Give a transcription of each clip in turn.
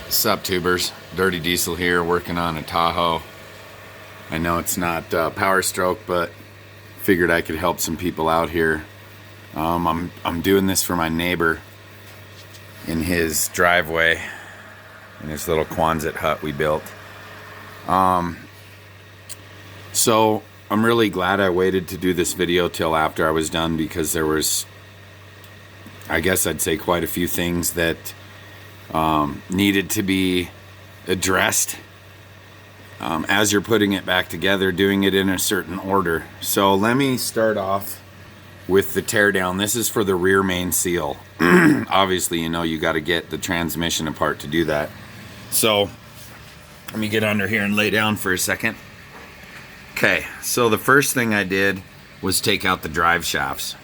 Sup tubers, Dirty Diesel here, working on a Tahoe. I know it's not Power Stroke, but figured I could help some people out here. I'm doing this for my neighbor in his driveway, in his little Quonset hut we built. So I'm really glad I waited to do this video till after I was done, because there was, I guess I'd say, quite a few things that needed to be addressed as you're putting it back together, doing it in a certain order. So let me start off with the teardown. This is for the rear main seal. Obviously, you know, you got to get the transmission apart to do that. So let me get under here and lay down for a second. Okay, so the first thing I did was take out the drive shafts.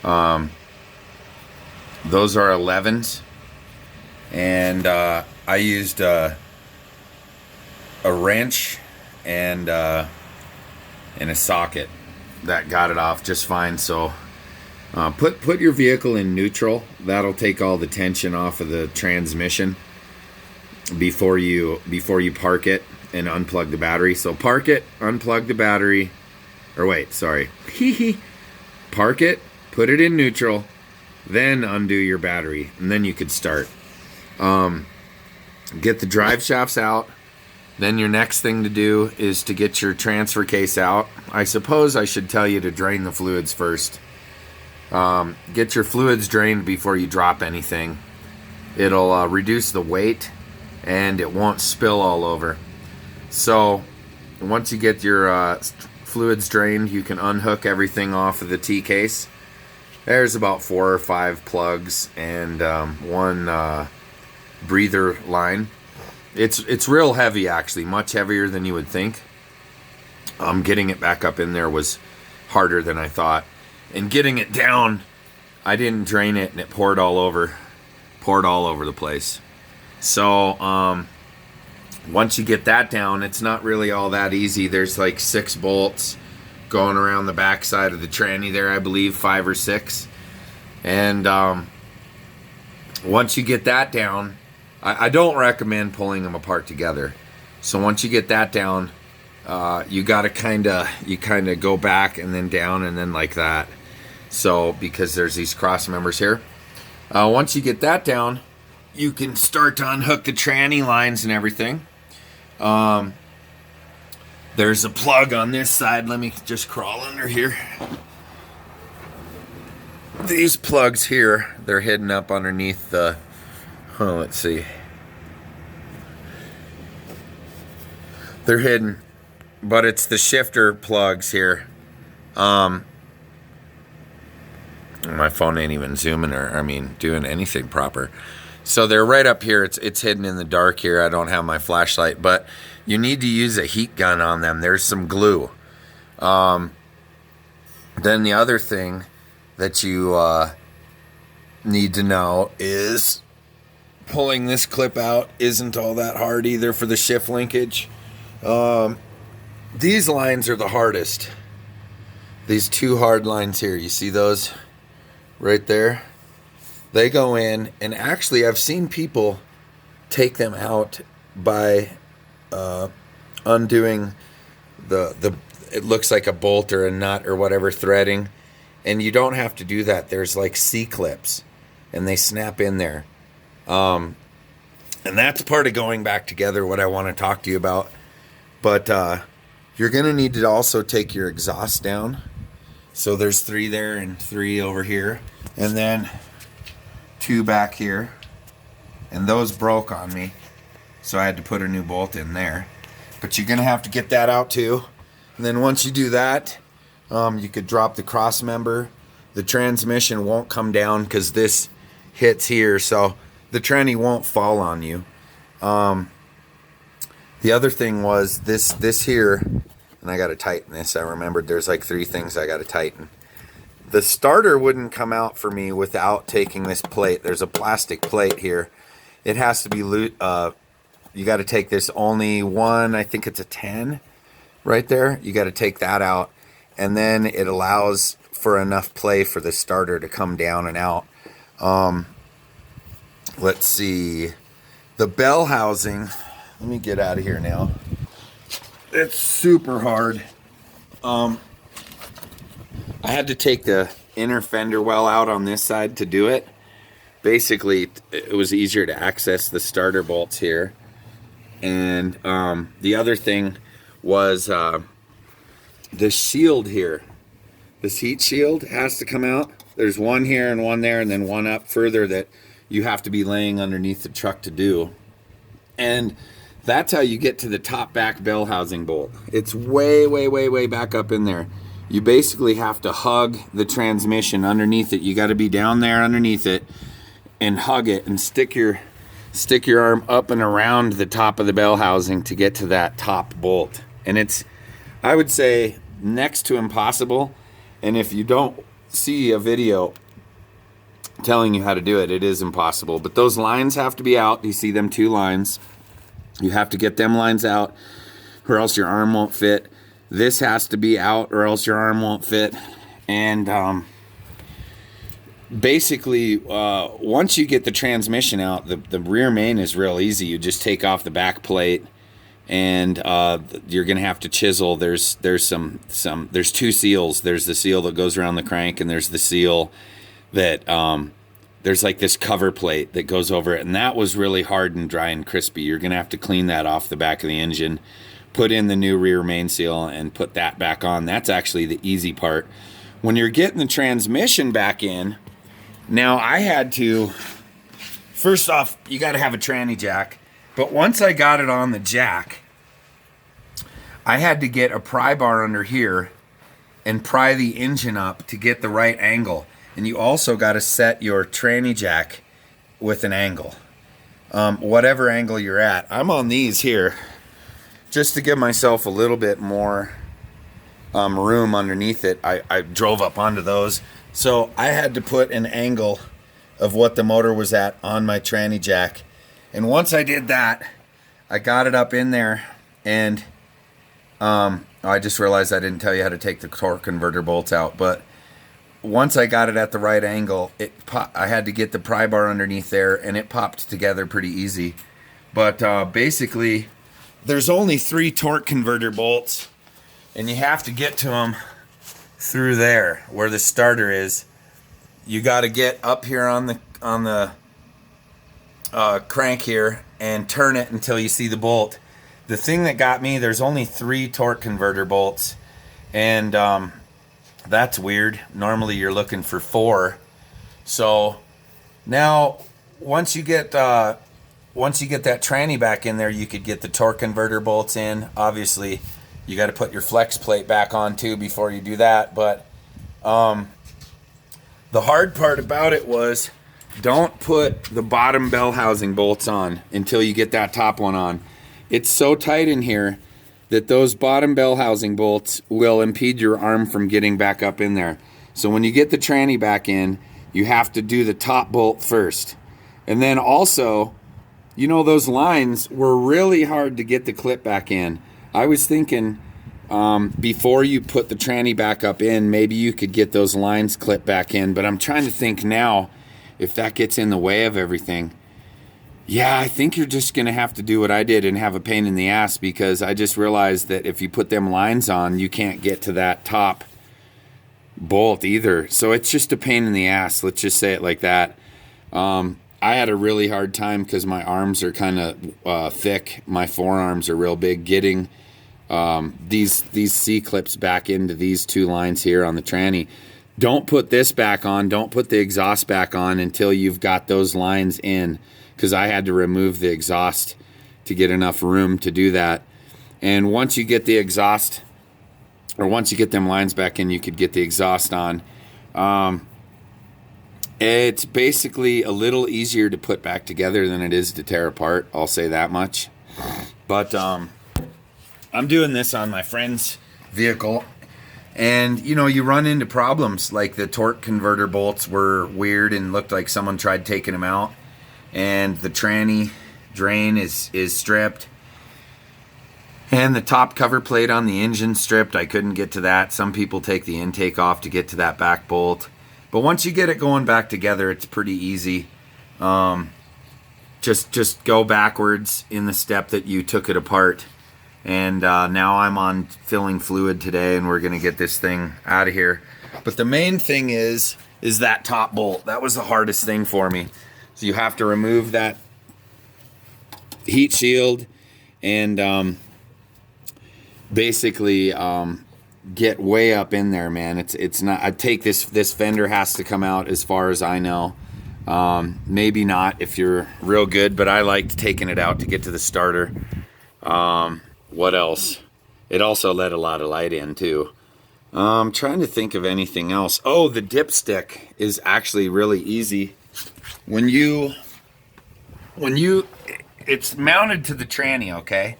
Those are 11s. And I used a wrench and a socket that got it off just fine. So put your vehicle in neutral. That'll take all the tension off of the transmission before you park it and unplug the battery. So park it, unplug the battery, or wait, sorry. Park it, put it in neutral, then undo your battery, and then you could start. Get the drive shafts out. Then your next thing to do is to get your transfer case out. I suppose I should tell you to drain the fluids first. Get your fluids drained before you drop anything. It'll reduce the weight and it won't spill all over. So once you get your fluids drained, you can unhook everything off of the T-case. There's about 4 or 5 plugs and one breather line. It's real heavy, actually, much heavier than you would think. Getting it back up in there was harder than I thought, and getting it down, I didn't drain it and it poured all over the place. So once you get that down, it's not really all that easy. There's like 6 bolts going around the back side of the tranny there, I believe, 5 or 6. And once you get that down, I don't recommend pulling them apart together. So once you get that down, you gotta kind of go back and then down and then like that. So because there's these cross members here. Once you get that down, you can start to unhook the tranny lines and everything. There's a plug on this side. Let me just crawl under here. These plugs here, they're hidden up underneath the, let's see. They're hidden, but it's the shifter plugs here. My phone ain't even zooming doing anything proper. So they're right up here. It's hidden in the dark here. I don't have my flashlight, but you need to use a heat gun on them. There's some glue. Then the other thing that you need to know is pulling this clip out isn't all that hard either for the shift linkage. These lines are the hardest. These 2 hard lines here, you see those right there? They go in, and actually I've seen people take them out by undoing the it looks like a bolt or a nut or whatever threading, and you don't have to do that. There's like C-clips and they snap in there, and that's part of going back together, what I want to talk to you about. But you're gonna need to also take your exhaust down. So there's 3 there and 3 over here, and then 2 back here, and those broke on me, so I had to put a new bolt in there. But you're gonna have to get that out too. And then once you do that, you could drop the cross member. The transmission won't come down because this hits here, so the tranny won't fall on you. The other thing was this here, and I got to tighten this. I remembered there's like 3 things I got to tighten. The starter wouldn't come out for me without taking this plate. There's a plastic plate here. It has to be you got to take this only one, I think it's a 10 right there. You got to take that out, and then it allows for enough play for the starter to come down and out. Let's see. The bell housing, let me get out of here now. It's super hard. I had to take the inner fender well out on this side to do it. Basically, it was easier to access the starter bolts here. And the other thing was the shield here. This heat shield has to come out. There's one here and one there, and then one up further that you have to be laying underneath the truck to do. And that's how you get to the top back bell housing bolt. It's way back up in there. You basically have to hug the transmission underneath it. You got to be down there underneath it and hug it and stick your arm up and around the top of the bell housing to get to that top bolt. And it's, I would say, next to impossible. And if you don't see a video telling you how to do it, it is impossible. But those lines have to be out. You see them 2 lines. You have to get them lines out or else your arm won't fit. This has to be out or else your arm won't fit. And basically, once you get the transmission out, the rear main is real easy. You just take off the back plate, and you're gonna have to chisel. There's 2 seals. There's the seal that goes around the crank, and there's the seal that there's like this cover plate that goes over it, and that was really hard and dry and crispy. You're gonna have to clean that off the back of the engine, put in the new rear main seal, and put that back on. That's actually the easy part. When you're getting the transmission back in, now I had to, first off, you got to have a tranny jack. But once I got it on the jack, I had to get a pry bar under here and pry the engine up to get the right angle. And you also got to set your tranny jack with an angle, whatever angle you're at. I'm on these here just to give myself a little bit more room underneath it. I drove up onto those. So I had to put an angle of what the motor was at on my tranny jack. And once I did that, I got it up in there, and I just realized I didn't tell you how to take the torque converter bolts out. But once I got it at the right angle, I had to get the pry bar underneath there, and it popped together pretty easy. But basically, there's only 3 torque converter bolts, and you have to get to them through there where the starter is. You got to get up here on the crank here and turn it until you see the bolt. The thing that got me, there's only 3 torque converter bolts, and that's weird. Normally you're looking for 4. So now once you get that tranny back in there, you could get the torque converter bolts in. Obviously you got to put your flex plate back on too before you do that. But the hard part about it was, don't put the bottom bell housing bolts on until you get that top one on. It's so tight in here that those bottom bell housing bolts will impede your arm from getting back up in there. So when you get the tranny back in, you have to do the top bolt first. And then also, you know, those lines were really hard to get the clip back in. I was thinking before you put the tranny back up in, maybe you could get those lines clipped back in. But I'm trying to think now if that gets in the way of everything. Yeah, I think you're just going to have to do what I did and have a pain in the ass, because I just realized that if you put them lines on, you can't get to that top bolt either. So it's just a pain in the ass. Let's just say it like that. I had a really hard time because my arms are kind of thick. My forearms are real big, getting these C-clips back into these 2 lines here on the tranny. Don't put this back on. Don't put the exhaust back on until you've got those lines in, because I had to remove the exhaust to get enough room to do that. And once you get the exhaust, or once you get them lines back in, you could get the exhaust on. It's basically a little easier to put back together than it is to tear apart. I'll say that much. But I'm doing this on my friend's vehicle, and you know, you run into problems like the torque converter bolts were weird and looked like someone tried taking them out, and the tranny drain is stripped, and the top cover plate on the engine stripped. I couldn't get to that. Some people take the intake off to get to that back bolt, but once you get it going back together, it's pretty easy. Just just go backwards in the step that you took it apart. And now I'm on filling fluid today, and we're gonna get this thing out of here. But the main thing is that top bolt. That was the hardest thing for me. So you have to remove that heat shield and basically get way up in there, man. It's not. I take this fender has to come out as far as I know. Maybe not if you're real good, but I liked taking it out to get to the starter. What else? It also let a lot of light in too. I'm trying to think of anything else. Oh, the dipstick is actually really easy. When you, it's mounted to the tranny, okay?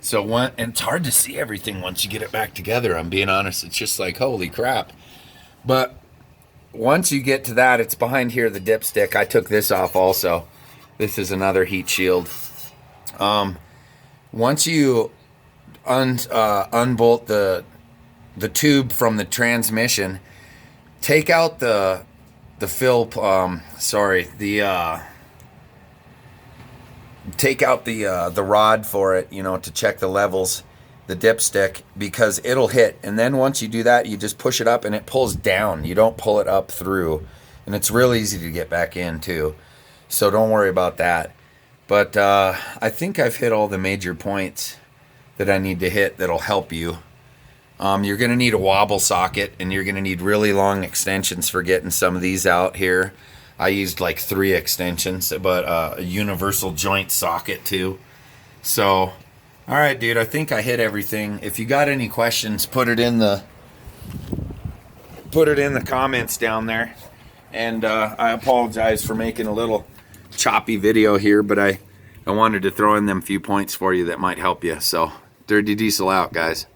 So and it's hard to see everything once you get it back together. I'm being honest. It's just like, holy crap. But once you get to that, it's behind here, the dipstick. I took this off also. This is another heat shield. Once you unbolt the tube from the transmission, take out the take out the rod for it, you know, to check the levels, the dipstick, because it'll hit. And then once you do that, you just push it up and it pulls down. You don't pull it up through, and it's real easy to get back in too. So don't worry about that. But I think I've hit all the major points that I need to hit that'll help you. You're going to need a wobble socket, and you're going to need really long extensions for getting some of these out here. I used like 3 extensions, but a universal joint socket too. So, all right, dude, I think I hit everything. If you got any questions, put it in the comments down there. And I apologize for making a little choppy video here, but I wanted to throw in them few points for you that might help you. So, Dirty Diesel out, guys.